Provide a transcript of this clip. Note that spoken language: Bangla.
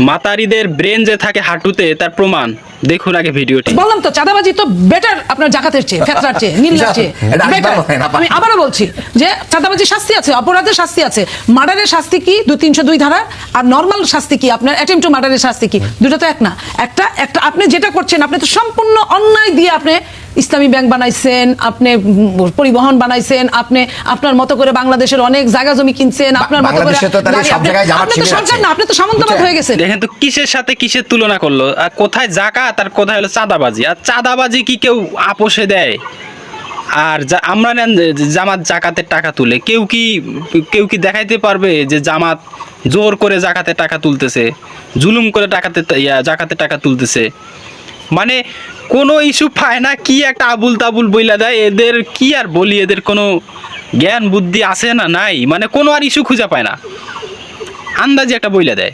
মাতারিদের ব্রেন যে থাকে হাঁটুতে তার প্রমাণ দেখুন আগে ভিডিওটি। বললাম তো চাঁদাবাজি তো বেটার আপনার জাকাতের চেয়ে, ফেতরার চেয়ে, নীলার চেয়ে বেটার। আমি আবারও বলছি যে চাঁদাবাজির শাস্তি আছে, অপরাধের শাস্তি আছে। মার্ডারের শাস্তি কি 302 ধারা, আর নর্মাল শাস্তি কি আপনার অ্যাটেম্পট টু মার্ডারের শাস্তি কি? দুটো তো এক না। একটা আপনি যেটা করছেন, আপনি তো সম্পূর্ণ অন্যায় দিয়ে আপনি ইসলামী ব্যাংক বানাইছেন, আপনি পরিবহন বানাইছেন, আপনি আপনার মতো করে বাংলাদেশের অনেক জায়গা জমি কিনছেন, আপনার মতো করে আপনি তো সরকার না, আপনি তো সামন্তবাদ হয়ে গেছেন। দেখেন তো কিসের সাথে কিসের তুলনা করলো, আর কোথায় জাকাত আর কোথায় হলো চাঁদাবাজি। আর চাঁদাবাজি কি কেউ আপোষে দেয়? আর আমরা নেন জামাত জাকাতের টাকা তুলে, কেউ কি দেখাইতে পারবে যে জামাত জোর করে জাকাতের টাকা তুলতেছে, জুলুম করে জাকাতের টাকা তুলতেছে? মানে কোনো ইস্যু পায় না, কি একটা আবুল তাবুল বইলা দেয়। এদের কি আর বলি, এদের কোনো জ্ঞান বুদ্ধি আছে না নাই, মানে কোনো আর ইস্যু খুঁজে পায় না, আন্দাজে একটা বইলা দেয়।